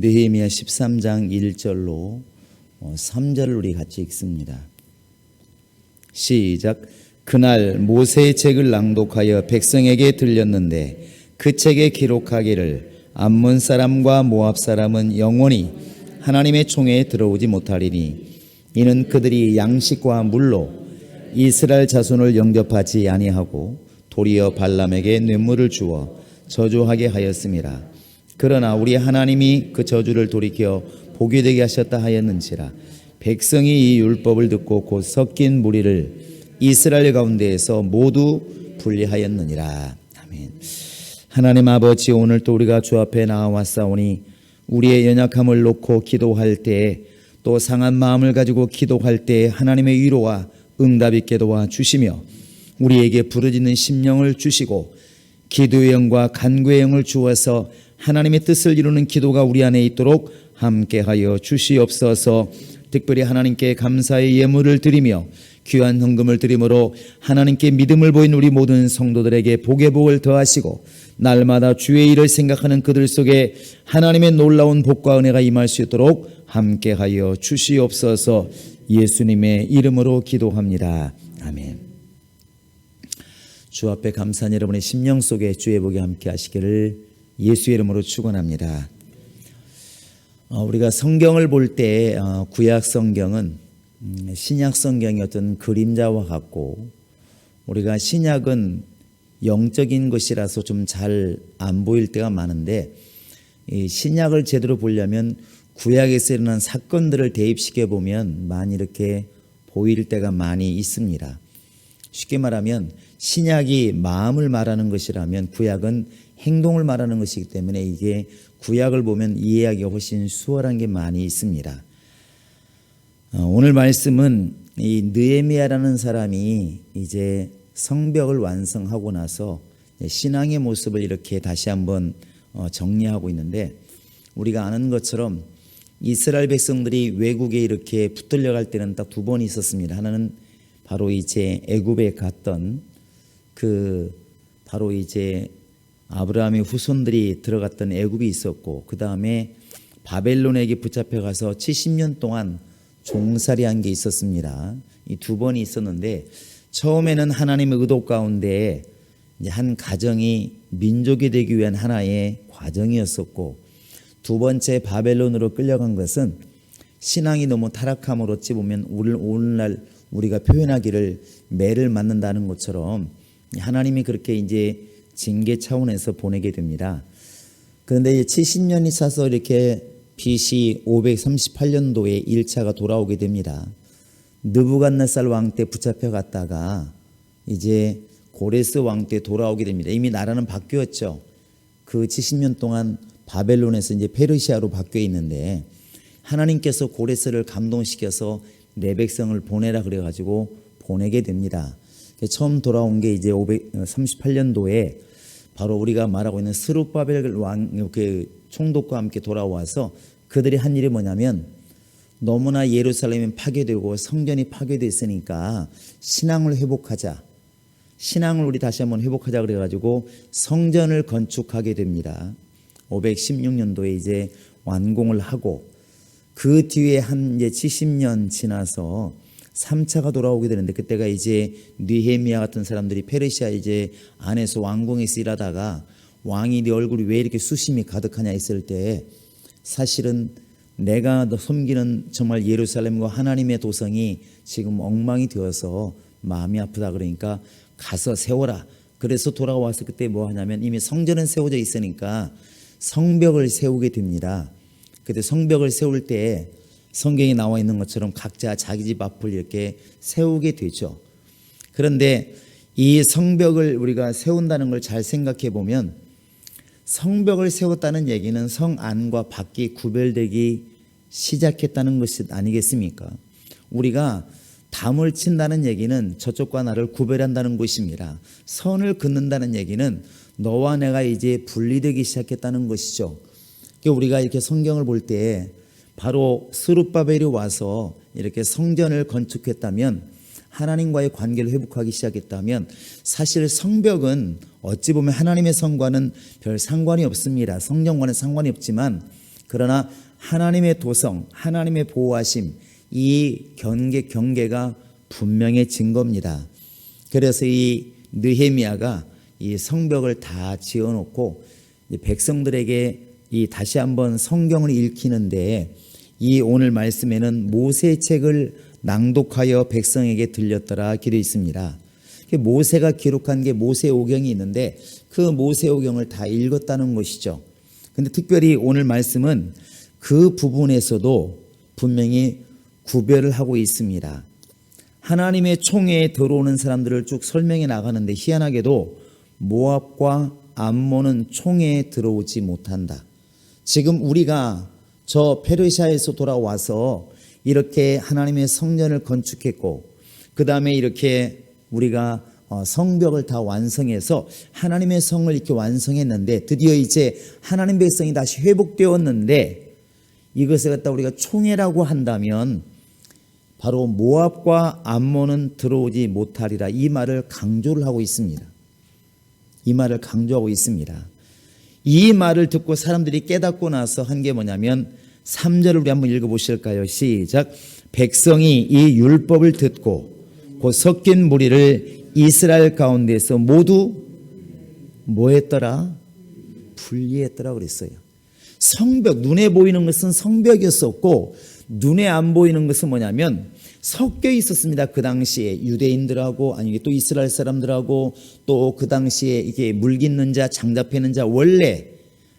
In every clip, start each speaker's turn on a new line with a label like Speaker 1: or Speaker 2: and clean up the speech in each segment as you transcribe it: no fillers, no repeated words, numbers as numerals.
Speaker 1: 느헤미야 13장 1절로 3절을 우리 같이 읽습니다. 시작. 그날 모세의 책을 낭독하여 백성에게 들렸는데 그 책에 기록하기를 암몬 사람과 모압 사람은 영원히 하나님의 총회에 들어오지 못하리니 이는 그들이 양식과 물로 이스라엘 자손을 영접하지 아니하고 도리어 발람에게 뇌물을 주어 저주하게 하였음이라. 그러나 우리 하나님이 그 저주를 돌이켜 복이 되게 하셨다 하였는지라. 백성이 이 율법을 듣고 곧 섞인 무리를 이스라엘 가운데에서 모두 분리하였느니라. 아멘. 하나님 아버지, 오늘 또 우리가 주 앞에 나와왔사오니 우리의 연약함을 놓고 기도할 때에 또 상한 마음을 가지고 기도할 때에 하나님의 위로와 응답 있게 도와주시며 우리에게 부르짖는 심령을 주시고 기도의 영과 간구의 영을 주어서 하나님의 뜻을 이루는 기도가 우리 안에 있도록 함께하여 주시옵소서. 특별히 하나님께 감사의 예물을 드리며 귀한 헌금을 드림으로 하나님께 믿음을 보인 우리 모든 성도들에게 복의 복을 더하시고 날마다 주의 일을 생각하는 그들 속에 하나님의 놀라운 복과 은혜가 임할 수 있도록 함께하여 주시옵소서. 예수님의 이름으로 기도합니다. 아멘. 주 앞에 감사한 여러분의 심령 속에 주의 복이 함께 하시기를 예수의 이름으로 축원합니다. 우리가 성경을 볼 때 구약 성경은 신약 성경의 어떤 그림자와 같고 우리가 신약은 영적인 것이라서 좀 잘 안 보일 때가 많은데 이 신약을 제대로 보려면 구약에서 일어난 사건들을 대입시켜 보면 많이 이렇게 보일 때가 많이 있습니다. 쉽게 말하면 신약이 마음을 말하는 것이라면 구약은 행동을 말하는 것이기 때문에 이게 구약을 보면 이해하기가 훨씬 수월한 게 많이 있습니다. 오늘 말씀은 이 느헤미야라는 사람이 이제 성벽을 완성하고 나서 신앙의 모습을 이렇게 다시 한번 정리하고 있는데 우리가 아는 것처럼 이스라엘 백성들이 외국에 이렇게 붙들려 갈 때는 딱 두 번 있었습니다. 하나는 바로 이제 애굽에 갔던 바로 이제 아브라함의 후손들이 들어갔던 애굽이 있었고 그 다음에 바벨론에게 붙잡혀 가서 70년 동안 종살이한 게 있었습니다. 이 두 번이 있었는데 처음에는 하나님의 의도 가운데 한 가정이 민족이 되기 위한 하나의 과정이었었고 두 번째 바벨론으로 끌려간 것은 신앙이 너무 타락함으로 어찌 보면 오늘날 우리가 표현하기를 매를 맞는다는 것처럼 하나님이 그렇게 이제 징계 차원에서 보내게 됩니다. 그런데 70년이 차서 이렇게 BC 538년도에 1차가 돌아오게 됩니다. 느부갓네살 왕 때 붙잡혀 갔다가 이제 고레스 왕 때 돌아오게 됩니다. 이미 나라는 바뀌었죠. 그 70년 동안 바벨론에서 이제 페르시아로 바뀌어 있는데 하나님께서 고레스를 감동시켜서 내 백성을 보내라 그래가지고 보내게 됩니다. 처음 돌아온 게 이제 538년도에 바로 우리가 말하고 있는 스룹바벨 왕 총독과 함께 돌아와서 그들이 한 일이 뭐냐면 너무나 예루살렘이 파괴되고 성전이 파괴됐으니까 신앙을 회복하자. 신앙을 우리 다시 한번 회복하자 그래가지고 성전을 건축하게 됩니다. 516년도에 이제 완공을 하고 그 뒤에 한 이제 70년 지나서 3차가 돌아오게 되는데 그때가 이제 느헤미야 같은 사람들이 페르시아 이제 안에서 왕궁에서 일하다가 왕이 네 얼굴이 왜 이렇게 수심이 가득하냐 했을 때 사실은 내가 너 섬기는 정말 예루살렘과 하나님의 도성이 지금 엉망이 되어서 마음이 아프다 그러니까 가서 세워라. 그래서 돌아와서 그때 뭐 하냐면 이미 성전은 세워져 있으니까 성벽을 세우게 됩니다. 그때 성벽을 세울 때 성경에 나와 있는 것처럼 각자 자기 집 앞을 이렇게 세우게 되죠. 그런데 이 성벽을 우리가 세운다는 걸 잘 생각해 보면 성벽을 세웠다는 얘기는 성 안과 밖이 구별되기 시작했다는 것이 아니겠습니까? 우리가 담을 친다는 얘기는 저쪽과 나를 구별한다는 것입니다. 선을 긋는다는 얘기는 너와 내가 이제 분리되기 시작했다는 것이죠. 우리가 이렇게 성경을 볼 때 바로 스룹바벨이 와서 이렇게 성전을 건축했다면 하나님과의 관계를 회복하기 시작했다면 사실 성벽은 어찌 보면 하나님의 성과는 별 상관이 없습니다. 성전과는 상관이 없지만 그러나 하나님의 도성, 하나님의 보호하심, 이 경계가 분명해진 겁니다. 그래서 이 느헤미야가 이 성벽을 다 지어놓고 백성들에게 이 다시 한번 성경을 읽히는데, 이 오늘 말씀에는 모세의 책을 낭독하여 백성에게 들렸더라 기록되어 있습니다. 모세가 기록한 게 모세오경이 있는데 그 모세오경을 다 읽었다는 것이죠. 근데 특별히 오늘 말씀은 그 부분에서도 분명히 구별을 하고 있습니다. 하나님의 총회에 들어오는 사람들을 쭉 설명해 나가는데, 희한하게도 모압과 암몬은 총회에 들어오지 못한다. 지금 우리가 저 페르시아에서 돌아와서 이렇게 하나님의 성전을 건축했고, 그 다음에 이렇게 우리가 성벽을 다 완성해서 하나님의 성을 이렇게 완성했는데, 드디어 이제 하나님 백성이 다시 회복되었는데, 이것을 갖다 우리가 총회라고 한다면 바로 모압과 암몬은 들어오지 못하리라, 이 말을 강조를 하고 있습니다. 이 말을 강조하고 있습니다. 이 말을 듣고 사람들이 깨닫고 나서 한 게 뭐냐면 3절을 우리 한번 읽어보실까요? 시작. 백성이 이 율법을 듣고 그 섞인 무리를 이스라엘 가운데서 모두 뭐 했더라? 분리했더라 그랬어요. 성벽, 눈에 보이는 것은 성벽이었었고, 눈에 안 보이는 것은 뭐냐면 섞여 있었습니다. 그 당시에 유대인들하고, 아니 또 이스라엘 사람들하고, 또 그 당시에 이게 물깃는 자, 장잡히는 자, 원래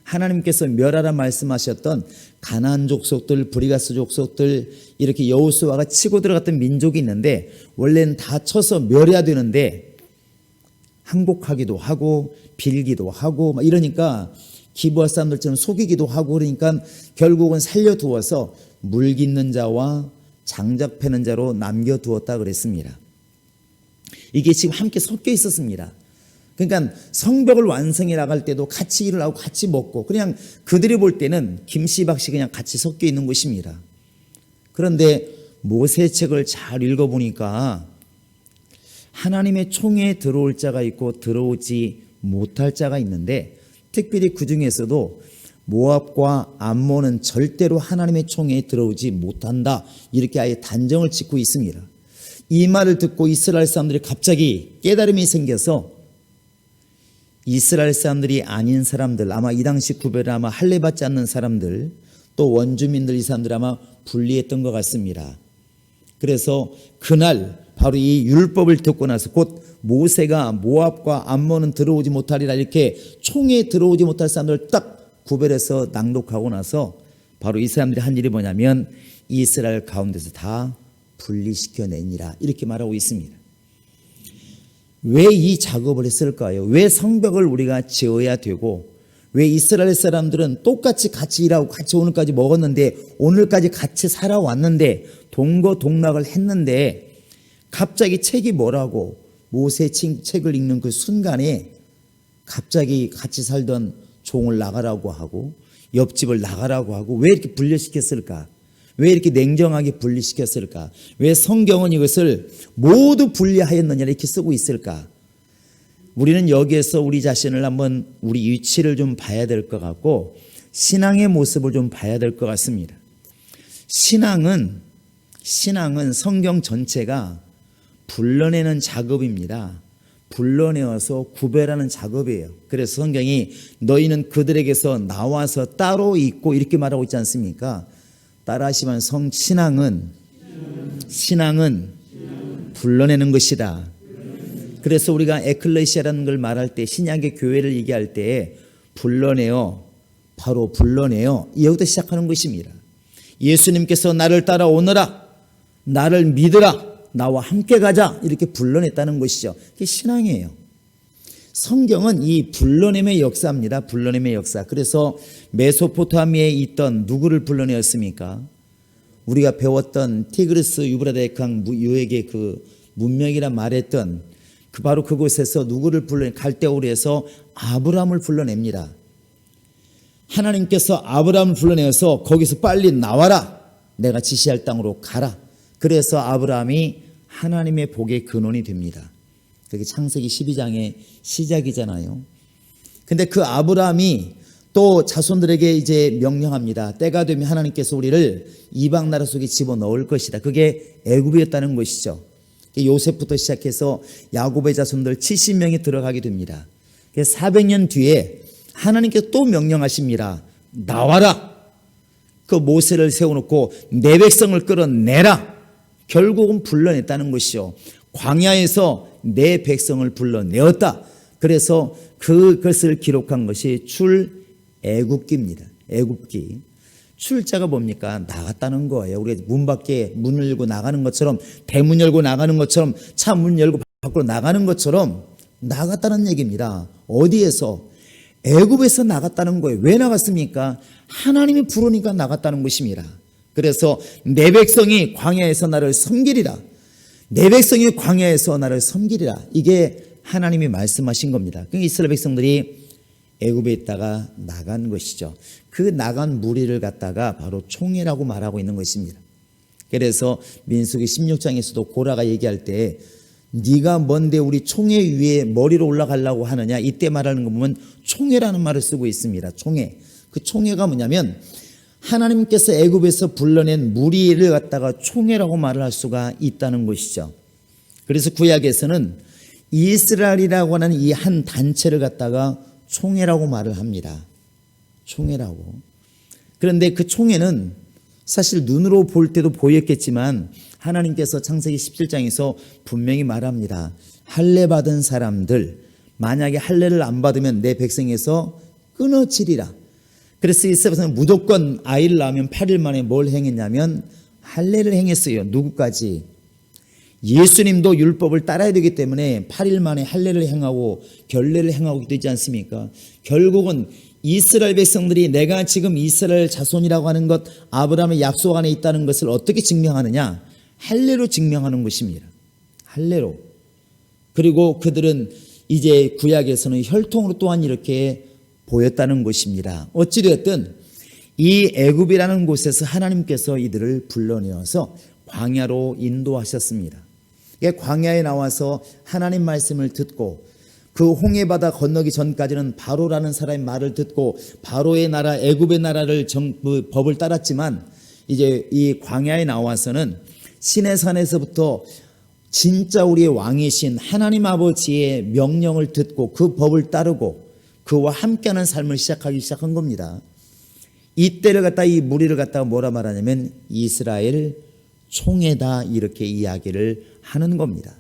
Speaker 1: 하나님께서 멸하라 말씀하셨던 가나안 족속들, 브리가스 족속들, 이렇게 여호수아가 치고 들어갔던 민족이 있는데, 원래는 다 쳐서 멸해야 되는데 항복하기도 하고 빌기도 하고 막 이러니까 기브아 사람들처럼 속이기도 하고, 그러니까 결국은 살려두어서 물깃는 자와 장잡히는 자로 남겨두었다 그랬습니다. 이게 지금 함께 섞여 있었습니다. 그러니까 성벽을 완성해 나갈 때도 같이 일을 하고 같이 먹고, 그냥 그들이 볼 때는 김씨박씨 그냥 같이 섞여 있는 것입니다. 그런데 모세 책을 잘 읽어보니까 하나님의 총회에 들어올 자가 있고 들어오지 못할 자가 있는데, 특별히 그 중에서도 모압과 암몬은 절대로 하나님의 총회에 들어오지 못한다, 이렇게 아예 단정을 짓고 있습니다. 이 말을 듣고 이스라엘 사람들이 갑자기 깨달음이 생겨서 이스라엘 사람들이 아닌 사람들, 아마 이 당시 구별을 아마 할례받지 않는 사람들, 또 원주민들, 이 사람들 아마 분리했던 것 같습니다. 그래서 그날 바로 이 율법을 듣고 나서 곧 모세가 모압과 암몬은 들어오지 못하리라, 이렇게 총회에 들어오지 못할 사람들을 딱 구별해서 낭독하고 나서 바로 이 사람들이 한 일이 뭐냐면 이스라엘 가운데서 다 분리시켜내니라, 이렇게 말하고 있습니다. 왜 이 작업을 했을까요? 왜 성벽을 우리가 지어야 되고, 왜 이스라엘 사람들은 똑같이 같이 일하고 같이 오늘까지 먹었는데, 오늘까지 같이 살아왔는데, 동거동락을 했는데 갑자기 책이 뭐라고, 모세 책을 읽는 그 순간에 갑자기 같이 살던 종을 나가라고 하고 옆집을 나가라고 하고, 왜 이렇게 분리시켰을까? 왜 이렇게 냉정하게 분리시켰을까? 왜 성경은 이것을 모두 분리하였느냐 이렇게 쓰고 있을까? 우리는 여기에서 우리 자신을 한번, 우리 위치를 좀 봐야 될 것 같고, 신앙의 모습을 좀 봐야 될 것 같습니다. 신앙은 성경 전체가 불러내는 작업입니다. 불러내어서 구별하는 작업이에요. 그래서 성경이 너희는 그들에게서 나와서 따로 있고 이렇게 말하고 있지 않습니까? 따라하시면 신앙은 불러내는 것이다. 그래서 우리가 에클레시아라는 걸 말할 때, 신약의 교회를 얘기할 때 불러내어, 바로 불러내어, 여기부터 시작하는 것입니다. 예수님께서 나를 따라오너라, 나를 믿으라, 나와 함께 가자, 이렇게 불러냈다는 것이죠. 그게 신앙이에요. 성경은 이 불러냄의 역사입니다. 불러냄의 역사. 그래서 메소포타미아에 있던 누구를 불러내었습니까? 우리가 배웠던 티그리스 유브라데 강 유역의 그 문명이라 말했던 바로 그곳에서 누구를 갈대오르에서 아브라함을 불러냅니다. 하나님께서 아브라함을 불러내어서 거기서 빨리 나와라, 내가 지시할 땅으로 가라. 그래서 아브라함이 하나님의 복의 근원이 됩니다. 그게 창세기 12장의 시작이잖아요. 근데 그 아브라함이 또 자손들에게 이제 명령합니다. 때가 되면 하나님께서 우리를 이방 나라 속에 집어넣을 것이다. 그게 애굽이었다는 것이죠. 요셉부터 시작해서 야곱의 자손들 70명이 들어가게 됩니다. 400년 뒤에 하나님께서 또 명령하십니다. 나와라. 그 모세를 세워놓고 내 백성을 끌어내라. 결국은 불러냈다는 것이죠. 광야에서 내 백성을 불러내었다. 그래서 그것을 기록한 것이 출애굽기입니다. 애굽기. 출자가 뭡니까? 나갔다는 거예요. 우리가 문 밖에 문을 열고 나가는 것처럼, 대문 열고 나가는 것처럼, 차 문 열고 밖으로 나가는 것처럼 나갔다는 얘기입니다. 어디에서? 애굽에서 나갔다는 거예요. 왜 나갔습니까? 하나님이 부르니까 나갔다는 것입니다. 그래서 내 백성이 광야에서 나를 섬기리라. 내 백성이 광야에서 나를 섬기리라. 이게 하나님이 말씀하신 겁니다. 그러니까 이스라엘 백성들이 애굽에 있다가 나간 것이죠. 그 나간 무리를 갖다가 바로 총회라고 말하고 있는 것입니다. 그래서 민수기 16장에서도 고라가 얘기할 때 네가 뭔데 우리 총회 위에 머리로 올라가려고 하느냐, 이때 말하는 거 보면 총회라는 말을 쓰고 있습니다. 총회. 그 총회가 뭐냐면 하나님께서 애굽에서 불러낸 무리를 갖다가 총회라고 말을 할 수가 있다는 것이죠. 그래서 구약에서는 이스라엘이라고 하는 이 한 단체를 갖다가 총회라고 말을 합니다. 총회라고. 그런데 그 총회는 사실 눈으로 볼 때도 보였겠지만 하나님께서 창세기 17장에서 분명히 말합니다. 할례 받은 사람들, 만약에 할례를 안 받으면 내 백성에서 끊어지리라. 그래서 이스라엘 백성은 무조건 아이를 낳으면 8일 만에 뭘 행했냐면 할례를 행했어요. 누구까지? 예수님도 율법을 따라야 되기 때문에 8일 만에 할례를 행하고 결례를 행하고 되지 않습니까? 결국은 이스라엘 백성들이 내가 지금 이스라엘 자손이라고 하는 것, 아브라함의 약속 안에 있다는 것을 어떻게 증명하느냐? 할례로 증명하는 것입니다. 할례로. 그리고 그들은 이제 구약에서는 혈통으로 또한 이렇게 보였다는 것입니다. 어찌되었든 이 애굽이라는 곳에서 하나님께서 이들을 불러내어서 광야로 인도하셨습니다. 광야에 나와서 하나님 말씀을 듣고 그 홍해바다 건너기 전까지는 바로라는 사람의 말을 듣고 바로의 나라, 애굽의 나라를 법을 따랐지만 이제 이 광야에 나와서는 시내산에서부터 진짜 우리의 왕이신 하나님 아버지의 명령을 듣고 그 법을 따르고 그와 함께하는 삶을 시작하기 시작한 겁니다. 이때를 갖다 이 무리를 갖다가 뭐라 말하냐면 이스라엘 총회다, 이렇게 이야기를 하는 겁니다.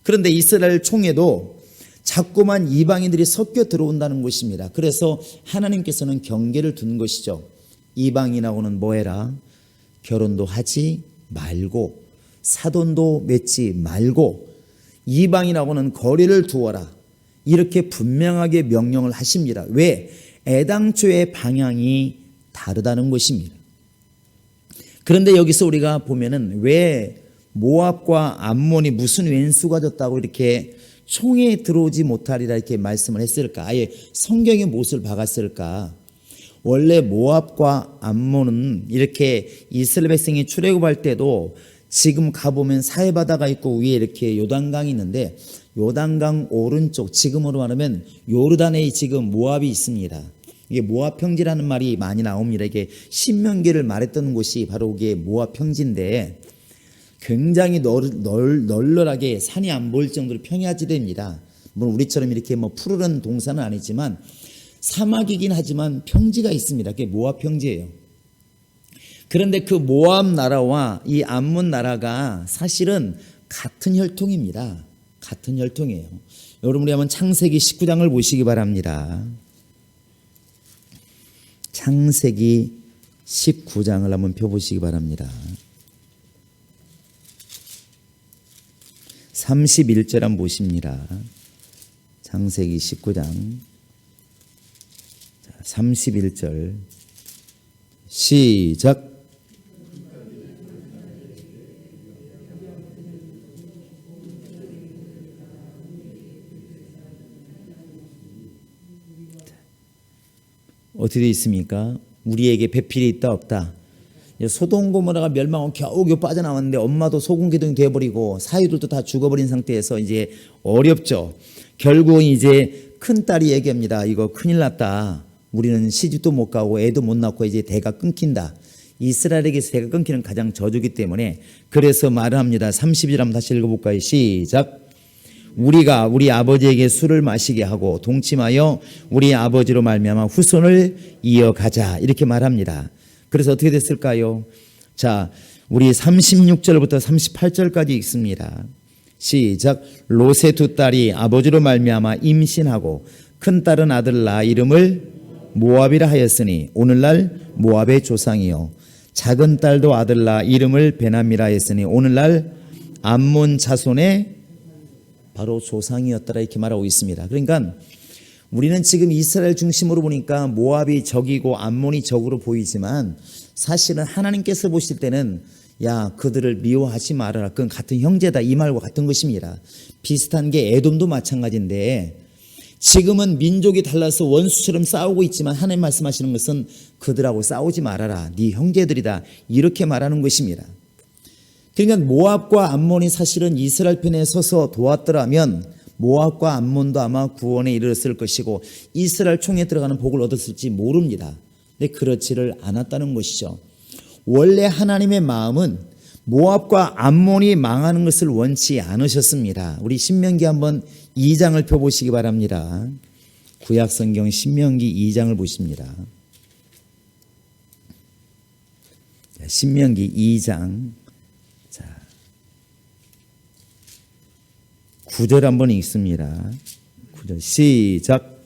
Speaker 1: 그런데 이스라엘 총회도 자꾸만 이방인들이 섞여 들어온다는 것입니다. 그래서 하나님께서는 경계를 둔 것이죠. 이방인하고는 뭐 해라? 결혼도 하지 말고 사돈도 맺지 말고 이방인하고는 거리를 두어라. 이렇게 분명하게 명령을 하십니다. 왜? 애당초의 방향이 다르다는 것입니다. 그런데 여기서 우리가 보면은 왜 모압과 암몬이 무슨 왼수가 졌다고 이렇게 총회에 들어오지 못하리라 이렇게 말씀을 했을까? 아예 성경에 못을 박았을까? 원래 모압과 암몬은 이렇게 이스라엘 백성이 출애굽할 때도 지금 가보면 사해바다가 있고 위에 이렇게 요단강이 있는데 요단강 오른쪽, 지금으로 말하면 요르단에 지금 모압이 있습니다. 이게 모압 평지라는 말이 많이 나옵니다. 이게 신명기를 말했던 곳이 바로 이게 모압 평지인데 굉장히 널널하게 산이 안 보일 정도로 평야지대입니다. 물론 우리처럼 이렇게 뭐 푸르른 동산은 아니지만 사막이긴 하지만 평지가 있습니다. 그게 모압 평지예요. 그런데 그 모압 나라와 이 암몬 나라가 사실은 같은 혈통입니다. 같은 혈통이에요. 여러분 우리 한번 창세기 19장을 보시기 바랍니다. 창세기 19장을 한번 펴보시기 바랍니다. 31절 한번 보십니다. 창세기 19장 31절 시작. 어떻게 되어 있습니까? 우리에게 배필이 있다 없다. 소돔 고모라가 멸망하고 겨우겨우 빠져나왔는데 엄마도 소금기둥이 되어버리고 사위들도 다 죽어버린 상태에서 이제 어렵죠. 결국은 이제 큰딸이 얘기합니다. 이거 큰일 났다. 우리는 시집도 못 가고 애도 못 낳고 이제 대가 끊긴다. 이스라엘에게서 대가 끊기는 가장 저주기 때문에 그래서 말을 합니다. 30절 한번 다시 읽어볼까요? 시작. 우리가 우리 아버지에게 술을 마시게 하고 동침하여 우리 아버지로 말미암아 후손을 이어가자 이렇게 말합니다. 그래서 어떻게 됐을까요? 자, 우리 36절부터 38절까지 읽습니다. 시작. 롯의 두 딸이 아버지로 말미암아 임신하고 큰 딸은 아들 낳아 이름을 모압이라 하였으니 오늘날 모압의 조상이요 작은 딸도 아들 낳아 이름을 베나미라 했으니 오늘날 암몬 자손의 바로 조상이었더라 이렇게 말하고 있습니다. 그러니까 우리는 지금 이스라엘 중심으로 보니까 모압이 적이고 암몬이 적으로 보이지만 사실은 하나님께서 보실 때는 야 그들을 미워하지 말아라. 그건 같은 형제다 이 말과 같은 것입니다. 비슷한 게 에돔도 마찬가지인데 지금은 민족이 달라서 원수처럼 싸우고 있지만 하나님 말씀하시는 것은 그들하고 싸우지 말아라. 네 형제들이다. 이렇게 말하는 것입니다. 그러니까 모압과 암몬이 사실은 이스라엘 편에 서서 도왔더라면 모압과 암몬도 아마 구원에 이르렀을 것이고 이스라엘 총에 들어가는 복을 얻었을지 모릅니다. 근데 그렇지를 않았다는 것이죠. 원래 하나님의 마음은 모압과 암몬이 망하는 것을 원치 않으셨습니다. 우리 신명기 한번 2장을 펴보시기 바랍니다. 구약성경 신명기 2장을 보십니다. 신명기 2장 9절 한번 읽습니다. 9절 시작.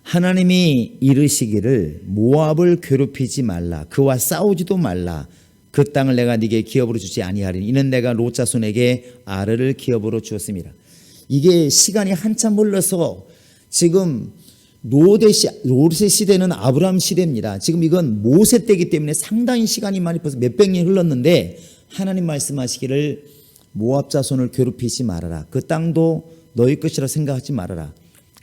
Speaker 1: 하나님이 이르시기를 모압을 괴롭히지 말라. 그와 싸우지도 말라. 그 땅을 내가 네게 기업으로 주지 아니하리니 이는 내가 롯 자손에게 아르를 기업으로 주었습니다. 이게 시간이 한참 흘러서 지금 롯의 시대는 아브라함 시대입니다. 지금 이건 모세 때이기 때문에 상당히 시간이 많이 벌써 몇백 년이 흘렀는데 하나님 말씀하시기를 모압 자손을 괴롭히지 말아라. 그 땅도 너희 것이라 생각하지 말아라.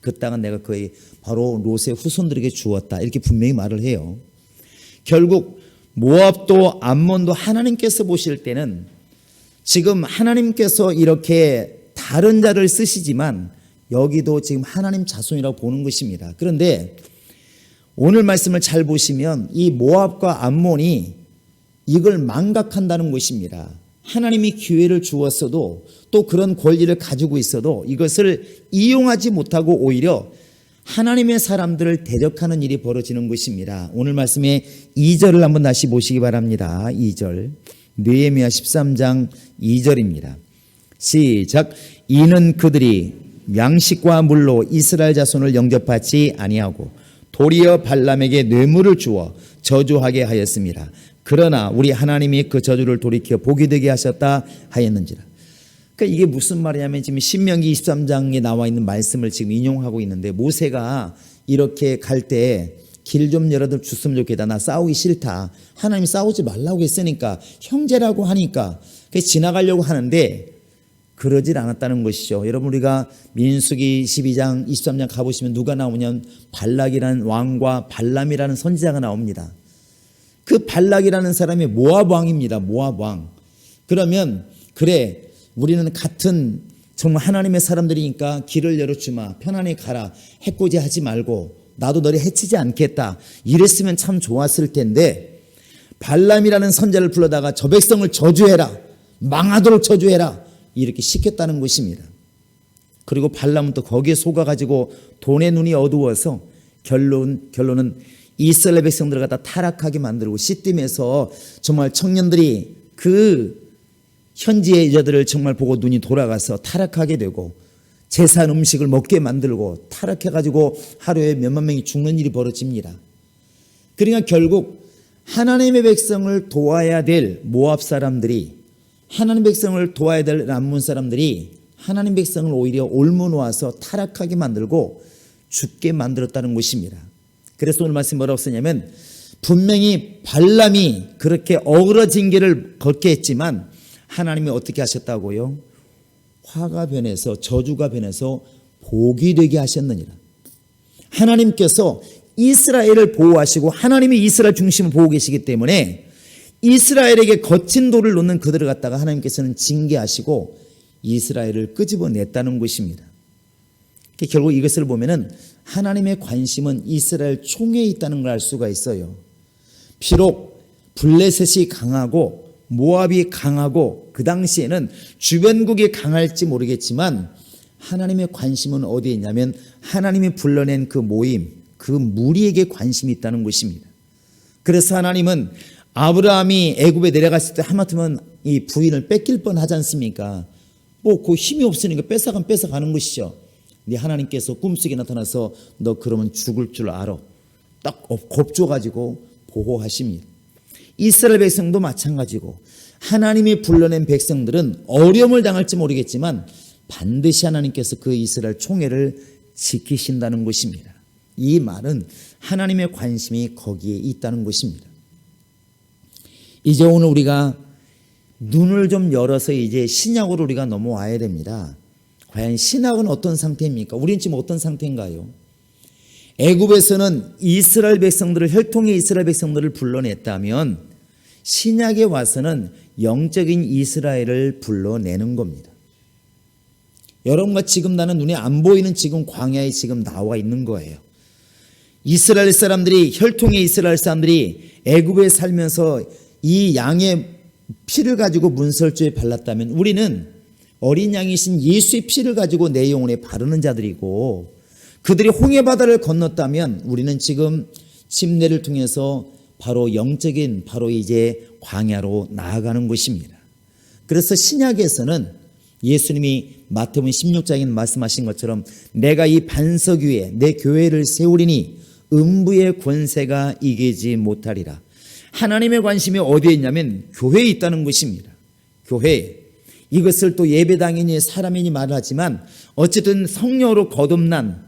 Speaker 1: 그 땅은 내가 거의 바로 롯의 후손들에게 주었다. 이렇게 분명히 말을 해요. 결국 모압도 암몬도 하나님께서 보실 때는 지금 하나님께서 이렇게 다른 자를 쓰시지만 여기도 지금 하나님 자손이라고 보는 것입니다. 그런데 오늘 말씀을 잘 보시면 이 모압과 암몬이 이걸 망각한다는 것입니다. 하나님이 기회를 주었어도 또 그런 권리를 가지고 있어도 이것을 이용하지 못하고 오히려 하나님의 사람들을 대적하는 일이 벌어지는 것입니다. 오늘 말씀의 2절을 한번 다시 보시기 바랍니다. 2절 느헤미야 13장 2절입니다. 시작. 이는 그들이 양식과 물로 이스라엘 자손을 영접하지 아니하고 도리어 발람에게 뇌물을 주어 저주하게 하였습니다. 그러나 우리 하나님이 그 저주를 돌이켜 복이 되게 하셨다 하였는지라. 그러니까 이게 무슨 말이냐면 지금 신명기 23장에 나와 있는 말씀을 지금 인용하고 있는데 모세가 이렇게 갈 때 길 좀 열어도 줬으면 좋겠다. 나 싸우기 싫다. 하나님이 싸우지 말라고 했으니까 형제라고 하니까 지나가려고 하는데 그러질 않았다는 것이죠. 여러분 우리가 민수기 12장 23장 가보시면 누가 나오냐면 발락이라는 왕과 발람이라는 선지자가 나옵니다. 그 발락이라는 사람이 모압 왕입니다. 모압 왕. 그러면 그래 우리는 같은 정말 하나님의 사람들이니까 길을 열어주마. 편안히 가라. 해코지 하지 말고 나도 너를 해치지 않겠다. 이랬으면 참 좋았을 텐데 발람이라는 선지자를 불러다가 저 백성을 저주해라. 망하도록 저주해라. 이렇게 시켰다는 것입니다. 그리고 발람은 또 거기에 속아가지고 돈의 눈이 어두워서 결론은 이스라엘 백성들을 갖다 타락하게 만들고 시딤에서 정말 청년들이 그 현지의 여자들을 정말 보고 눈이 돌아가서 타락하게 되고 제사한 음식을 먹게 만들고 타락해가지고 하루에 몇만 명이 죽는 일이 벌어집니다. 그러니까 결국 하나님의 백성을 도와야 될 모압 사람들이 하나님 백성을 도와야 될 암몬 사람들이 하나님 백성을 오히려 옮어 놓아서 타락하게 만들고 죽게 만들었다는 것입니다. 그래서 오늘 말씀 뭐라고 쓰냐면 분명히 발람이 그렇게 어그러진 길을 걷게 했지만 하나님이 어떻게 하셨다고요? 화가 변해서 저주가 변해서 복이 되게 하셨느니라. 하나님께서 이스라엘을 보호하시고 하나님이 이스라엘 중심을 보고 계시기 때문에 이스라엘에게 거친 돌을 놓는 그들을 갖다가 하나님께서는 징계하시고 이스라엘을 끄집어냈다는 것입니다. 결국 이것을 보면은 하나님의 관심은 이스라엘 총에 있다는 걸 알 수가 있어요. 비록 블레셋이 강하고 모압이 강하고 그 당시에는 주변국이 강할지 모르겠지만 하나님의 관심은 어디에 있냐면 하나님이 불러낸 그 모임, 그 무리에게 관심이 있다는 것입니다. 그래서 하나님은 아브라함이 애굽에 내려갔을 때 하마터면 이 부인을 뺏길 뻔하지 않습니까? 그 힘이 없으니까 뺏어가는 것이죠. 근데 하나님께서 꿈속에 나타나서 너 그러면 죽을 줄 알아. 딱 겁줘가지고 보호하십니다. 이스라엘 백성도 마찬가지고 하나님이 불러낸 백성들은 어려움을 당할지 모르겠지만 반드시 하나님께서 그 이스라엘 총회를 지키신다는 것입니다. 이 말은 하나님의 관심이 거기에 있다는 것입니다. 이제 오늘 우리가 눈을 좀 열어서 이제 신약으로 우리가 넘어와야 됩니다. 과연 신약은 어떤 상태입니까? 우리는 지금 어떤 상태인가요? 애굽에서는 이스라엘 백성들을 혈통의 이스라엘 백성들을 불러냈다면 신약에 와서는 영적인 이스라엘을 불러내는 겁니다. 여러분과 지금 나는 눈에 안 보이는 지금 광야에 지금 나와 있는 거예요. 이스라엘 사람들이 혈통의 이스라엘 사람들이 애굽에 살면서 이 양의 피를 가지고 문설주에 발랐다면 우리는 어린 양이신 예수의 피를 가지고 내 영혼에 바르는 자들이고 그들이 홍해바다를 건넜다면 우리는 지금 침례를 통해서 바로 영적인 바로 이제 광야로 나아가는 것입니다. 그래서 신약에서는 예수님이 마태복음 16장에 말씀하신 것처럼 내가 이 반석 위에 내 교회를 세우리니 음부의 권세가 이기지 못하리라. 하나님의 관심이 어디에 있냐면 교회에 있다는 것입니다. 교회. 이것을 또 예배당이니 사람이니 말하지만 어쨌든 성령으로 거듭난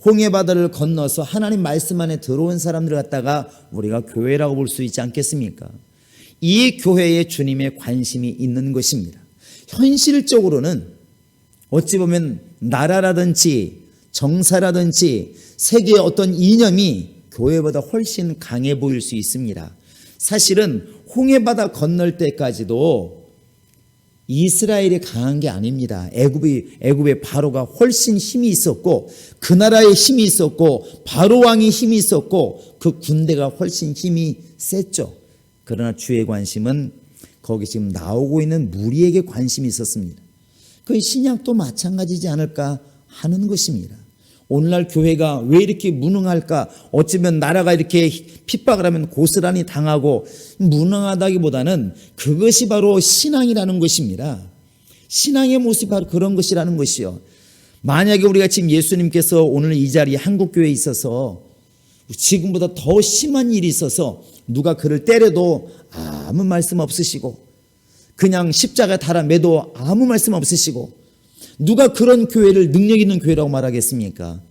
Speaker 1: 홍해바다를 건너서 하나님 말씀 안에 들어온 사람들을 갖다가 우리가 교회라고 볼 수 있지 않겠습니까? 이 교회에 주님의 관심이 있는 것입니다. 현실적으로는 어찌 보면 나라라든지 정사라든지 세계의 어떤 이념이 교회보다 훨씬 강해 보일 수 있습니다. 사실은 홍해바다 건널 때까지도 이스라엘이 강한 게 아닙니다. 애굽의 바로가 훨씬 힘이 있었고 그 나라에 힘이 있었고 바로 왕이 힘이 있었고 그 군대가 훨씬 힘이 셌죠. 그러나 주의 관심은 거기 지금 나오고 있는 무리에게 관심이 있었습니다. 그 신약도 마찬가지지 않을까 하는 것입니다. 오늘날 교회가 왜 이렇게 무능할까? 어쩌면 나라가 이렇게 핍박을 하면 고스란히 당하고 무능하다기보다는 그것이 바로 신앙이라는 것입니다. 신앙의 모습이 바로 그런 것이라는 것이요. 만약에 우리가 지금 예수님께서 오늘 이 자리에 한국교회에 있어서 지금보다 더 심한 일이 있어서 누가 그를 때려도 아무 말씀 없으시고 그냥 십자가에 달아 매도 아무 말씀 없으시고 누가 그런 교회를 능력 있는 교회라고 말하겠습니까?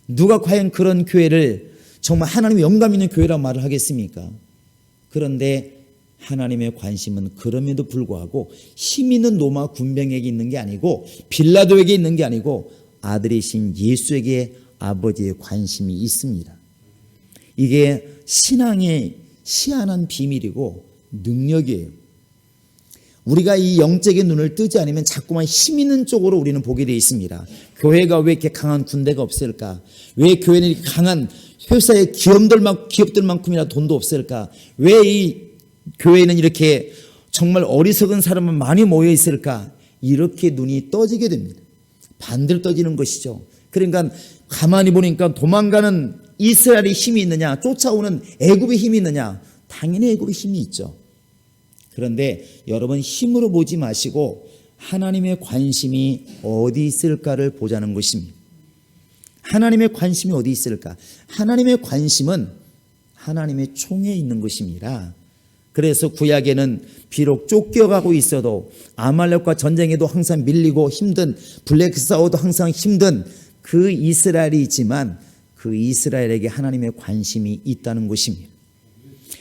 Speaker 1: 누가 과연 그런 교회를 정말 하나님의 영감 있는 교회라고 말을 하겠습니까? 그런데 하나님의 관심은 그럼에도 불구하고 힘 있는 로마 군병에게 있는 게 아니고 빌라도에게 있는 게 아니고 아들이신 예수에게 아버지의 관심이 있습니다. 이게 신앙의 희한한 비밀이고 능력이에요. 우리가 이 영적인 눈을 뜨지 않으면 자꾸만 힘 있는 쪽으로 우리는 보게 되어 있습니다. 교회가 왜 이렇게 강한 군대가 없을까? 왜 교회는 이렇게 강한 회사의 기업들만큼이나 돈도 없을까? 왜 이 교회는 이렇게 정말 어리석은 사람만 많이 모여 있을까? 이렇게 눈이 떠지게 됩니다. 반대로 떠지는 것이죠. 그러니까 가만히 보니까 도망가는 이스라엘의 힘이 있느냐, 쫓아오는 애굽의 힘이 있느냐? 당연히 애굽의 힘이 있죠. 그런데 여러분 힘으로 보지 마시고 하나님의 관심이 어디 있을까를 보자는 것입니다. 하나님의 관심이 어디 있을까? 하나님의 관심은 하나님의 총에 있는 것입니다. 그래서 구약에는 비록 쫓겨가고 있어도 아말렉과 전쟁에도 항상 밀리고 힘든 블랙사워도 항상 힘든 그 이스라엘이 있지만 그 이스라엘에게 하나님의 관심이 있다는 것입니다.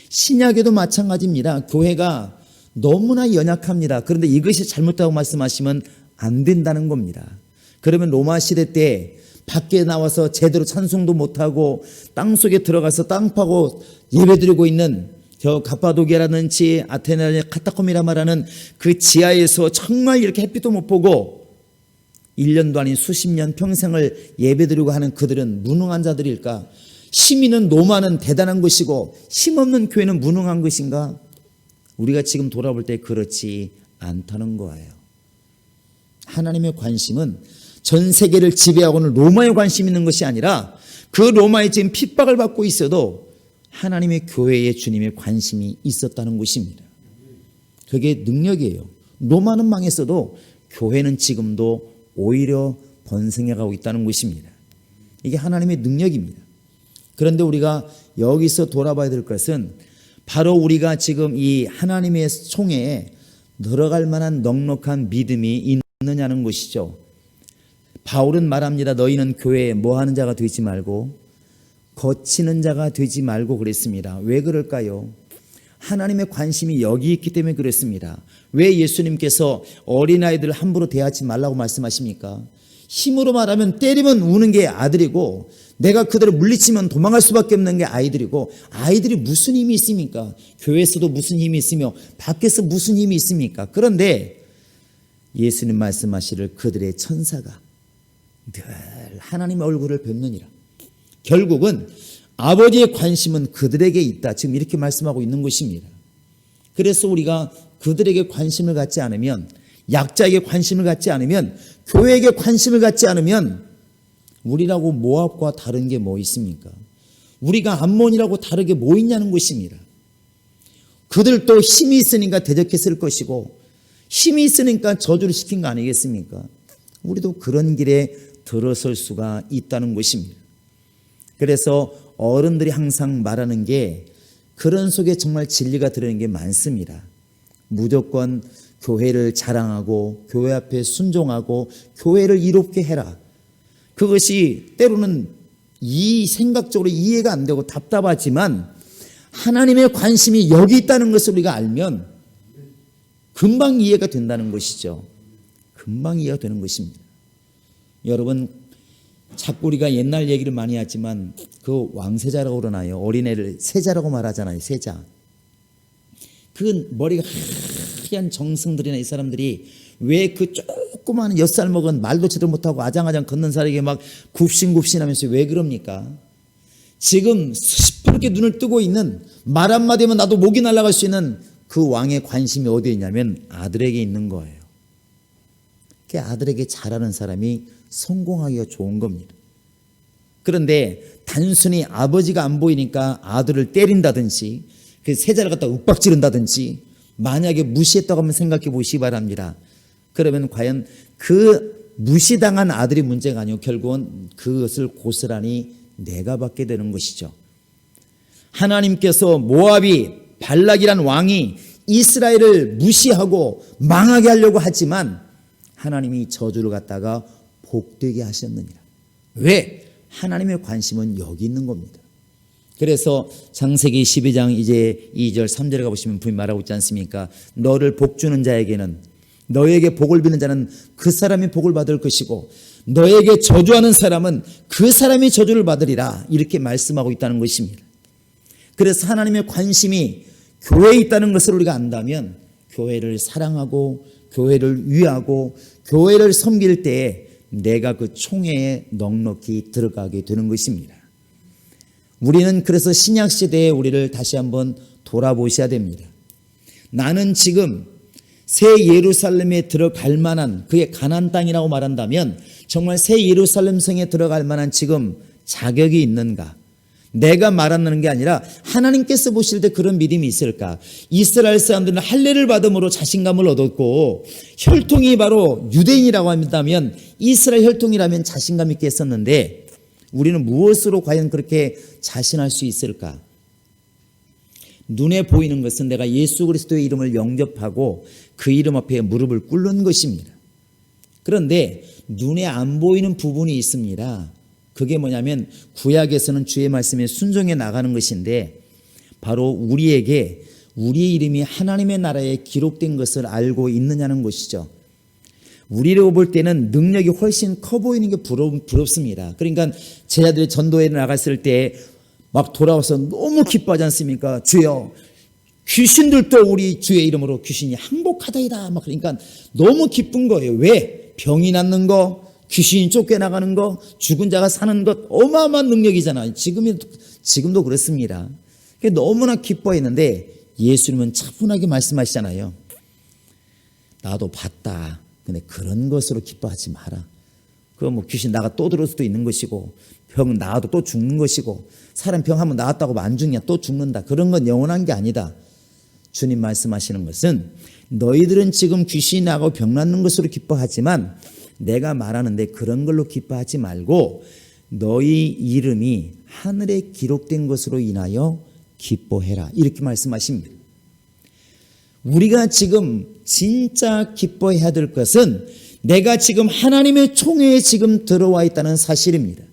Speaker 1: 신약에도 마찬가지입니다. 교회가 너무나 연약합니다. 그런데 이것이 잘못다고 말씀하시면 안 된다는 겁니다. 그러면 로마 시대 때 밖에 나와서 제대로 찬송도 못하고 땅속에 들어가서 땅 파고 예배드리고 있는 저 가파도기아라든지 아테네의 카타콤이라 말하는 그 지하에서 정말 이렇게 햇빛도 못 보고 1년도 아닌 수십 년 평생을 예배드리고 하는 그들은 무능한 자들일까? 힘 있는 노마는 대단한 것이고 힘없는 교회는 무능한 것인가? 우리가 지금 돌아볼 때 그렇지 않다는 거예요. 하나님의 관심은 전 세계를 지배하고는 로마에 관심 있는 것이 아니라 그 로마에 지금 핍박을 받고 있어도 하나님의 교회에 주님의 관심이 있었다는 것입니다. 그게 능력이에요. 로마는 망했어도 교회는 지금도 오히려 번성해가고 있다는 것입니다. 이게 하나님의 능력입니다. 그런데 우리가 여기서 돌아봐야 될 것은 바로 우리가 지금 이 하나님의 총회에 들어갈 만한 넉넉한 믿음이 있느냐는 것이죠. 바울은 말합니다. 너희는 교회에 뭐하는 자가 되지 말고 거치는 자가 되지 말고 그랬습니다. 왜 그럴까요? 하나님의 관심이 여기 있기 때문에 그랬습니다. 왜 예수님께서 어린아이들을 함부로 대하지 말라고 말씀하십니까? 힘으로 말하면 때리면 우는 게 아들이고 내가 그들을 물리치면 도망갈 수밖에 없는 게 아이들이고 아이들이 무슨 힘이 있습니까? 교회에서도 무슨 힘이 있으며 밖에서 무슨 힘이 있습니까? 그런데 예수님 말씀하시를 그들의 천사가 늘 하나님의 얼굴을 뵙느니라. 결국은 아버지의 관심은 그들에게 있다. 지금 이렇게 말씀하고 있는 것입니다. 그래서 우리가 그들에게 관심을 갖지 않으면, 약자에게 관심을 갖지 않으면, 교회에게 관심을 갖지 않으면 우리라고 모압과 다른 게 뭐 있습니까? 우리가 암몬이라고 다르게 뭐 있냐는 것입니다. 그들도 힘이 있으니까 대적했을 것이고 힘이 있으니까 저주를 시킨 거 아니겠습니까? 우리도 그런 길에 들어설 수가 있다는 것입니다. 그래서 어른들이 항상 말하는 게 그런 속에 정말 진리가 들어있는 게 많습니다. 무조건 교회를 자랑하고 교회 앞에 순종하고 교회를 이롭게 해라. 그것이 때로는 생각적으로 이해가 안 되고 답답하지만 하나님의 관심이 여기 있다는 것을 우리가 알면 금방 이해가 된다는 것이죠. 금방 이해가 되는 것입니다. 여러분, 자꾸 우리가 옛날 얘기를 많이 하지만 그 왕세자라고 그러나요? 어린애를 세자라고 말하잖아요. 세자. 그 머리가 하얀 정승들이나 이 사람들이 왜 그 조그마한 6살 먹은 말도 제대로 못하고 아장아장 걷는 사람에게 막 굽신굽신하면서 왜 그럽니까? 지금 시퍼렇게 눈을 뜨고 있는 말 한마디 하면 나도 목이 날아갈 수 있는 그 왕의 관심이 어디에 있냐면 아들에게 있는 거예요. 그 아들에게 잘하는 사람이 성공하기가 좋은 겁니다. 그런데 단순히 아버지가 안 보이니까 아들을 때린다든지 그 세자를 갖다 윽박지른다든지 만약에 무시했다고 하면 생각해 보시기 바랍니다. 그러면 과연 그 무시당한 아들이 문제가 아니고 결국은 그것을 고스란히 내가 받게 되는 것이죠. 하나님께서 모압이 발락이란 왕이 이스라엘을 무시하고 망하게 하려고 하지만 하나님이 저주를 갖다가 복되게 하셨느니라. 왜? 하나님의 관심은 여기 있는 겁니다. 그래서 창세기 12장 이제 2절 3절에 가보시면 분명히 말하고 있지 않습니까? 너를 복주는 자에게는 너에게 복을 비는 자는 그 사람이 복을 받을 것이고 너에게 저주하는 사람은 그 사람이 저주를 받으리라. 이렇게 말씀하고 있다는 것입니다. 그래서 하나님의 관심이 교회에 있다는 것을 우리가 안다면 교회를 사랑하고 교회를 위하고 교회를 섬길 때에 내가 그 총회에 넉넉히 들어가게 되는 것입니다. 우리는 그래서 신약시대에 우리를 다시 한번 돌아보셔야 됩니다. 나는 지금 새 예루살렘에 들어갈 만한 그의 가나안 땅이라고 말한다면 정말 새 예루살렘 성에 들어갈 만한 지금 자격이 있는가? 내가 말하는 게 아니라 하나님께서 보실 때 그런 믿음이 있을까? 이스라엘 사람들은 할례를 받음으로 자신감을 얻었고 혈통이 바로 유대인이라고 한다면 이스라엘 혈통이라면 자신감 있게 했었는데 우리는 무엇으로 과연 그렇게 자신할 수 있을까? 눈에 보이는 것은 내가 예수 그리스도의 이름을 영접하고 그 이름 앞에 무릎을 꿇는 것입니다. 그런데 눈에 안 보이는 부분이 있습니다. 그게 뭐냐면 구약에서는 주의 말씀에 순종해 나가는 것인데 바로 우리에게 우리의 이름이 하나님의 나라에 기록된 것을 알고 있느냐는 것이죠. 우리로 볼 때는 능력이 훨씬 커 보이는 게 부럽습니다. 그러니까 제자들이 전도에 나갔을 때 막 돌아와서 너무 기뻐하지 않습니까? 주여, 귀신들도 우리 주의 이름으로 귀신이 항복하다이다. 막 그러니까 너무 기쁜 거예요. 왜? 병이 낫는 거, 귀신이 쫓겨나가는 거, 죽은 자가 사는 것, 어마어마한 능력이잖아요. 지금도 그렇습니다. 너무나 기뻐했는데 예수님은 차분하게 말씀하시잖아요. 나도 봤다. 근데 그런 것으로 기뻐하지 마라. 그거 뭐 귀신 나가 또 들어올 수도 있는 것이고, 병 나아도 또 죽는 것이고, 사람 병 한번 나았다고 안 죽냐? 또 죽는다. 그런 건 영원한 게 아니다. 주님 말씀하시는 것은 너희들은 지금 귀신이 나고 병 낫는 것으로 기뻐하지만 내가 말하는데 그런 걸로 기뻐하지 말고 너희 이름이 하늘에 기록된 것으로 인하여 기뻐해라. 이렇게 말씀하십니다. 우리가 지금 진짜 기뻐해야 될 것은 내가 지금 하나님의 총회에 지금 들어와 있다는 사실입니다.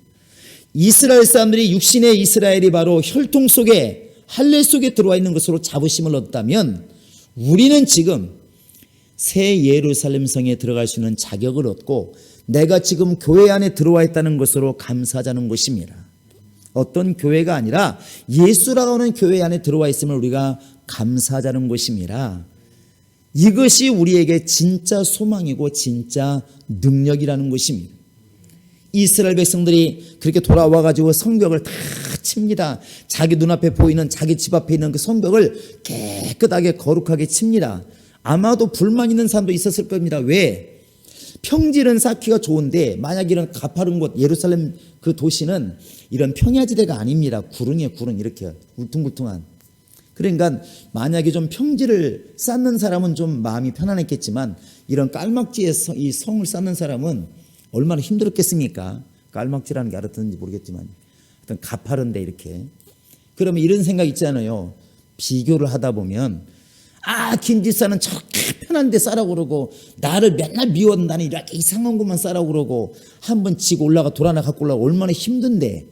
Speaker 1: 이스라엘 사람들이 육신의 이스라엘이 바로 혈통 속에 할례 속에 들어와 있는 것으로 자부심을 얻다면 우리는 지금 새 예루살렘 성에 들어갈 수 있는 자격을 얻고 내가 지금 교회 안에 들어와 있다는 것으로 감사하자는 것입니다. 어떤 교회가 아니라 예수라고 하는 교회 안에 들어와 있음을 우리가 감사하자는 것입니다. 이것이 우리에게 진짜 소망이고 진짜 능력이라는 것입니다. 이스라엘 백성들이 그렇게 돌아와 가지고 성벽을 다 칩니다. 자기 눈앞에 보이는 자기 집 앞에 있는 그 성벽을 깨끗하게 거룩하게 칩니다. 아마도 불만 있는 사람도 있었을 겁니다. 왜? 평지는 쌓기가 좋은데 만약 이런 가파른 곳 예루살렘 그 도시는 이런 평야지대가 아닙니다. 구릉이에요. 구릉 이렇게 울퉁불퉁한. 그러니까 만약에 좀 평지를 쌓는 사람은 좀 마음이 편안했겠지만 이런 깔막지에 이 성을 쌓는 사람은 얼마나 힘들었겠습니까? 깔막지라는 게 알았는지 모르겠지만 어떤 가파른데 이렇게. 그러면 이런 생각 있잖아요. 비교를 하다 보면 김집사는 저렇게 편한데 싸라고 그러고 나를 맨날 미워하는 나는 이렇게 이상한 것만 싸라고 그러고 한번 지고 올라가 돌아나 갖고 올라가 얼마나 힘든데.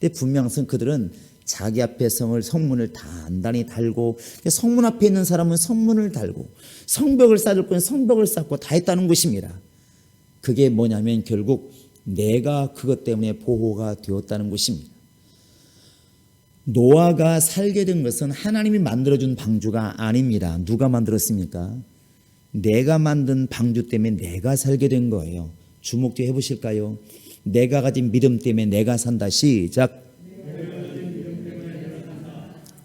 Speaker 1: 근데 분명 그들은 자기 앞에 성문을 단단히 달고 성문 앞에 있는 사람은 성문을 달고 성벽을 쌓을 건 성벽을 쌓고 다 했다는 것입니다. 그게 뭐냐면 결국 내가 그것 때문에 보호가 되었다는 것입니다. 노아가 살게 된 것은 하나님이 만들어준 방주가 아닙니다. 누가 만들었습니까? 내가 만든 방주 때문에 내가 살게 된 거예요. 주목 좀 해보실까요? 내가 가진 믿음 때문에 내가 산다. 시작.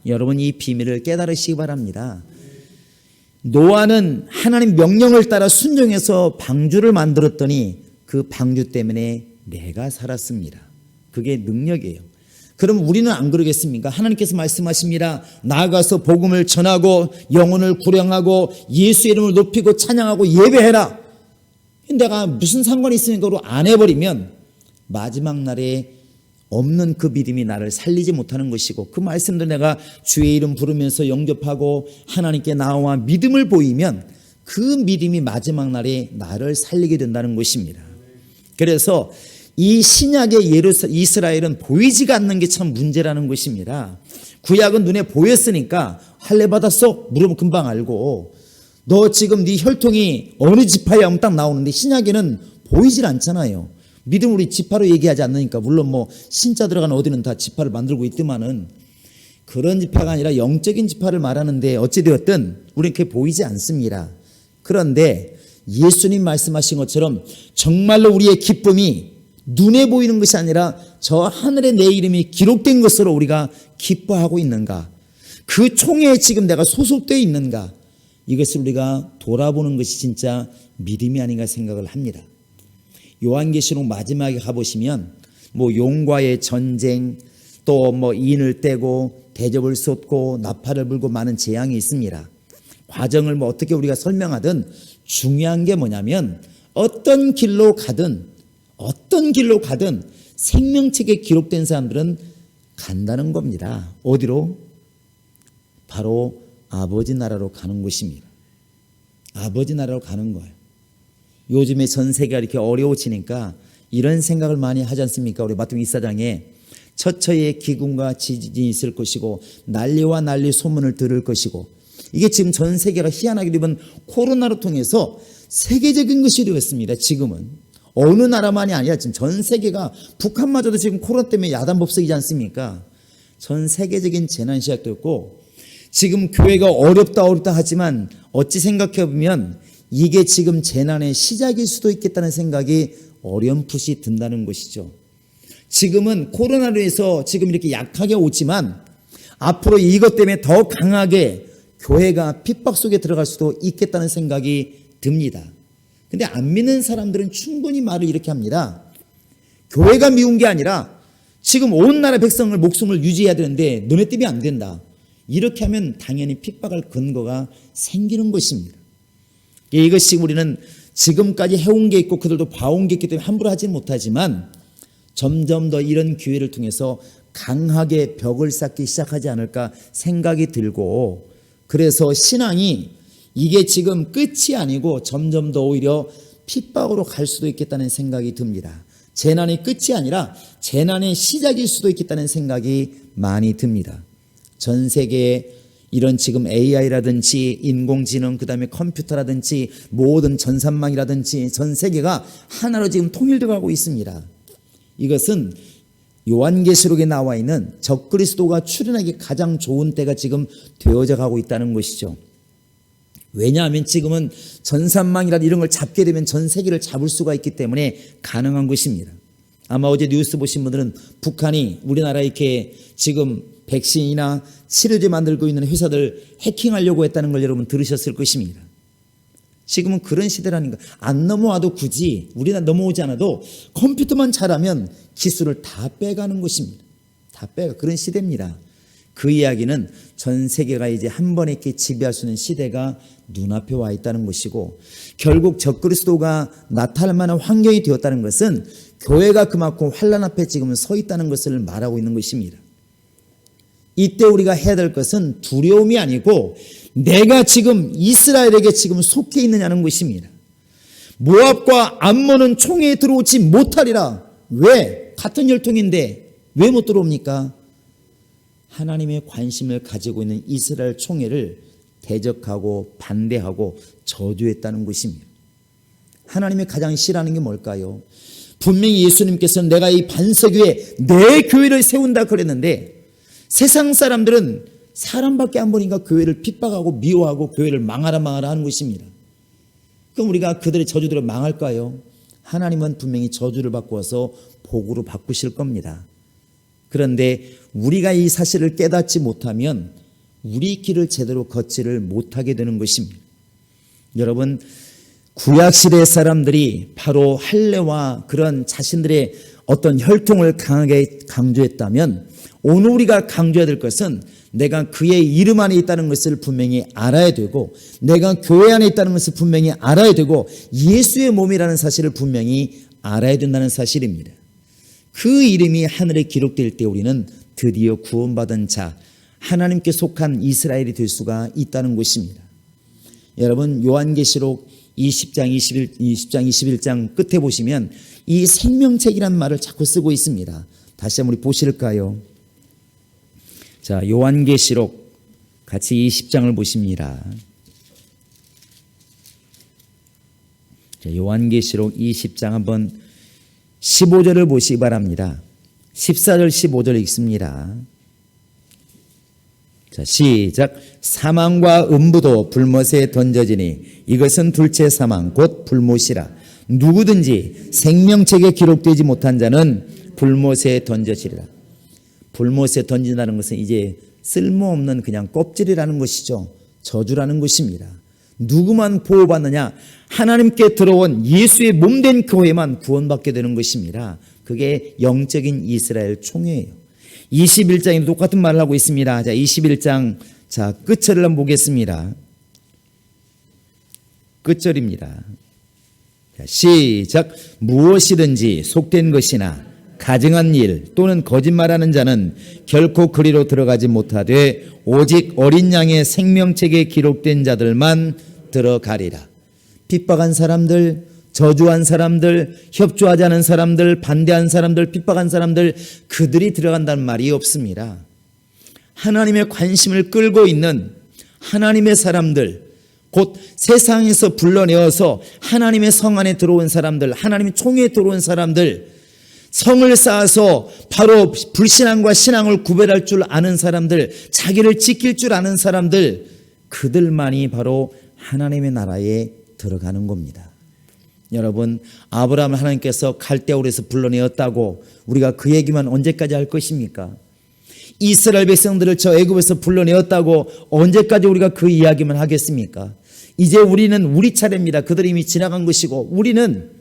Speaker 1: 여러분 이 비밀을 깨달으시기 바랍니다. 노아는 하나님 명령을 따라 순종해서 방주를 만들었더니 그 방주 때문에 내가 살았습니다. 그게 능력이에요. 그럼 우리는 안 그러겠습니까? 하나님께서 말씀하십니다. 나아가서 복음을 전하고 영혼을 구령하고 예수 이름을 높이고 찬양하고 예배해라. 내가 무슨 상관이 있으니까 그걸 안 해버리면 마지막 날에 없는 그 믿음이 나를 살리지 못하는 것이고 그 말씀도 내가 주의 이름 부르면서 영접하고 하나님께 나와 믿음을 보이면 그 믿음이 마지막 날에 나를 살리게 된다는 것입니다. 그래서 이 신약의 이스라엘은 보이지가 않는 게 참 문제라는 것입니다. 구약은 눈에 보였으니까 할례 받았어? 물으면 금방 알고 너 지금 네 혈통이 어느 지파야 하면 딱 나오는데 신약에는 보이질 않잖아요. 믿음 우리 지파로 얘기하지 않으니까 물론 뭐 신자 들어가는 어디는 다 지파를 만들고 있지만은 그런 지파가 아니라 영적인 지파를 말하는데 어찌되었든 우리는 그게 보이지 않습니다. 그런데 예수님 말씀하신 것처럼 정말로 우리의 기쁨이 눈에 보이는 것이 아니라 저 하늘에 내 이름이 기록된 것으로 우리가 기뻐하고 있는가, 그 총회에 지금 내가 소속되어 있는가, 이것을 우리가 돌아보는 것이 진짜 믿음이 아닌가 생각을 합니다. 요한계시록 마지막에 가보시면 뭐 용과의 전쟁, 또 뭐 인을 떼고 대접을 쏟고 나팔을 불고 많은 재앙이 있습니다. 과정을 뭐 어떻게 우리가 설명하든 중요한 게 뭐냐면 어떤 길로 가든 생명책에 기록된 사람들은 간다는 겁니다. 어디로? 바로 아버지 나라로 가는 것입니다. 아버지 나라로 가는 거예요. 요즘에 전 세계가 이렇게 어려워지니까 이런 생각을 많이 하지 않습니까? 우리 마태복음 24장에 처처에 기근과 지진이 있을 것이고 난리와 난리 소문을 들을 것이고, 이게 지금 전 세계가 희한하게 되면 코로나로 통해서 세계적인 것이 되었습니다. 지금은 어느 나라만이 아니라 지금 전 세계가, 북한마저도 지금 코로나 때문에 야단법석이지 않습니까? 전 세계적인 재난이 시작되었고, 지금 교회가 어렵다 하지만 어찌 생각해 보면 이게 지금 재난의 시작일 수도 있겠다는 생각이 어렴풋이 든다는 것이죠. 지금은 코로나로 해서 지금 이렇게 약하게 오지만 앞으로 이것 때문에 더 강하게 교회가 핍박 속에 들어갈 수도 있겠다는 생각이 듭니다. 근데 안 믿는 사람들은 충분히 말을 이렇게 합니다. 교회가 미운 게 아니라 지금 온 나라 백성을 목숨을 유지해야 되는데 너네 때문에 안 된다. 이렇게 하면 당연히 핍박할 근거가 생기는 것입니다. 이것이 우리는 지금까지 해온 게 있고 그들도 봐온 게 있기 때문에 함부로 하지 못하지만 점점 더 이런 기회를 통해서 강하게 벽을 쌓기 시작하지 않을까 생각이 들고, 그래서 신앙이 이게 지금 끝이 아니고 점점 더 오히려 핍박으로 갈 수도 있겠다는 생각이 듭니다. 재난이 끝이 아니라 재난의 시작일 수도 있겠다는 생각이 많이 듭니다. 전 세계에 이런 지금 AI라든지 인공지능, 그 다음에 컴퓨터라든지 모든 전산망이라든지 전 세계가 하나로 지금 통일되어 가고 있습니다. 이것은 요한계시록에 나와 있는 적그리스도가 출현하기 가장 좋은 때가 지금 되어져 가고 있다는 것이죠. 왜냐하면 지금은 전산망이라든지 이런 걸 잡게 되면 전 세계를 잡을 수가 있기 때문에 가능한 것입니다. 아마 어제 뉴스 보신 분들은 북한이 우리나라에 이렇게 지금 백신이나 치료제 만들고 있는 회사들 해킹하려고 했다는 걸 여러분 들으셨을 것입니다. 지금은 그런 시대라니까. 안 넘어와도 굳이 우리나라 넘어오지 않아도 컴퓨터만 잘하면 기술을 다 빼가는 것입니다. 다 빼가. 그런 시대입니다. 그 이야기는 전 세계가 이제 한 번에 이렇게 지배할 수 있는 시대가 눈앞에 와 있다는 것이고, 결국 적그리스도가 나타날 만한 환경이 되었다는 것은 교회가 그만큼 환난 앞에 지금 서 있다는 것을 말하고 있는 것입니다. 이때 우리가 해야 될 것은 두려움이 아니고 내가 지금 이스라엘에게 지금 속해 있느냐는 것입니다. 모압과 암몬은 총에 들어오지 못하리라. 왜? 같은 혈통인데 왜 못 들어옵니까? 하나님의 관심을 가지고 있는 이스라엘 총회를 대적하고 반대하고 저주했다는 것입니다. 하나님이 가장 싫어하는 게 뭘까요? 분명히 예수님께서는 내가 이 반석 위에 내 교회를 세운다 그랬는데, 세상 사람들은 사람밖에 안 보니까 교회를 핍박하고 미워하고 교회를 망하라 하는 것입니다. 그럼 우리가 그들의 저주들을 망할까요? 하나님은 분명히 저주를 바꾸어서 복으로 바꾸실 겁니다. 그런데 우리가 이 사실을 깨닫지 못하면 우리 길을 제대로 걷지를 못하게 되는 것입니다. 여러분, 구약시대 사람들이 바로 할례와 그런 자신들의 어떤 혈통을 강하게 강조했다면, 오늘 우리가 강조해야 될 것은 내가 그의 이름 안에 있다는 것을 분명히 알아야 되고, 내가 교회 안에 있다는 것을 분명히 알아야 되고, 예수의 몸이라는 사실을 분명히 알아야 된다는 사실입니다. 그 이름이 하늘에 기록될 때 우리는 드디어 구원받은 자, 하나님께 속한 이스라엘이 될 수가 있다는 것입니다. 여러분, 요한계시록 20장 21장 끝에 보시면 이 생명책이란 말을 자꾸 쓰고 있습니다. 다시 한번 우리 보실까요? 자, 요한계시록 같이 20장을 보십니다. 자, 요한계시록 20장 한번 15절을 보시기 바랍니다. 14절 15절 읽습니다. 자, 시작. 사망과 음부도 불못에 던져지니 이것은 둘째 사망 곧 불못이라. 누구든지 생명책에 기록되지 못한 자는 불못에 던져지리라. 불못에 던진다는 것은 이제 쓸모없는 그냥 껍질이라는 것이죠. 저주라는 것입니다. 누구만 보호받느냐? 하나님께 들어온 예수의 몸된 교회만 구원받게 되는 것입니다. 그게 영적인 이스라엘 총회예요. 21장에도 똑같은 말을 하고 있습니다. 자, 21장 자 끝절을 한번 보겠습니다. 끝절입니다. 자, 시작. 무엇이든지 속된 것이나 가증한 일 또는 거짓말하는 자는 결코 그리로 들어가지 못하되 오직 어린 양의 생명책에 기록된 자들만 들어가리라. 핍박한 사람들, 저주한 사람들, 협조하지 않은 사람들, 반대한 사람들, 핍박한 사람들, 그들이 들어간다는 말이 없습니다. 하나님의 관심을 끌고 있는 하나님의 사람들, 곧 세상에서 불러내어서 하나님의 성 안에 들어온 사람들, 하나님의 총회에 들어온 사람들, 성을 쌓아서 바로 불신앙과 신앙을 구별할 줄 아는 사람들, 자기를 지킬 줄 아는 사람들, 그들만이 바로 하나님의 나라에 들어가는 겁니다. 여러분, 아브라함을 하나님께서 갈대아우르에서 불러내었다고 우리가 그 얘기만 언제까지 할 것입니까? 이스라엘 백성들을 저 애굽에서 불러내었다고 언제까지 우리가 그 이야기만 하겠습니까? 이제 우리는 우리 차례입니다. 그들이 이미 지나간 것이고, 우리는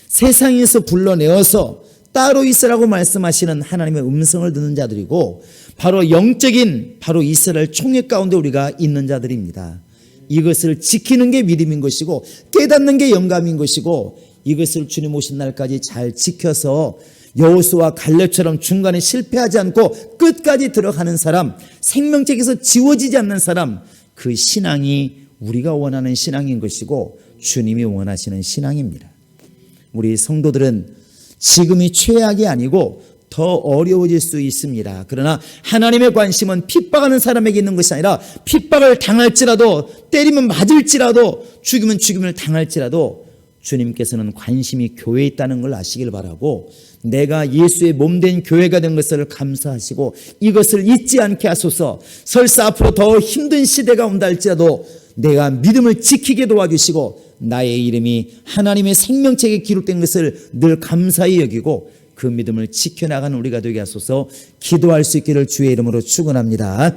Speaker 1: 세상에서 불러내어서 따로 있으라고 말씀하시는 하나님의 음성을 듣는 자들이고, 바로 영적인 바로 이스라엘 총회 가운데 우리가 있는 자들입니다. 이것을 지키는 게 믿음인 것이고, 깨닫는 게 영감인 것이고, 이것을 주님 오신 날까지 잘 지켜서 여호수아와 갈렙처럼 중간에 실패하지 않고 끝까지 들어가는 사람, 생명책에서 지워지지 않는 사람, 그 신앙이 우리가 원하는 신앙인 것이고 주님이 원하시는 신앙입니다. 우리 성도들은 지금이 최악이 아니고 더 어려워질 수 있습니다. 그러나 하나님의 관심은 핍박하는 사람에게 있는 것이 아니라, 핍박을 당할지라도, 때리면 맞을지라도, 죽이면 죽임을 당할지라도 주님께서는 관심이 교회에 있다는 걸 아시길 바라고, 내가 예수의 몸된 교회가 된 것을 감사하시고 이것을 잊지 않게 하소서. 설사 앞으로 더 힘든 시대가 온다 할지라도 내가 믿음을 지키게 도와주시고, 나의 이름이 하나님의 생명책에 기록된 것을 늘 감사히 여기고 그 믿음을 지켜나가는 우리가 되게 하소서. 기도할 수 있기를 주의 이름으로 축원합니다.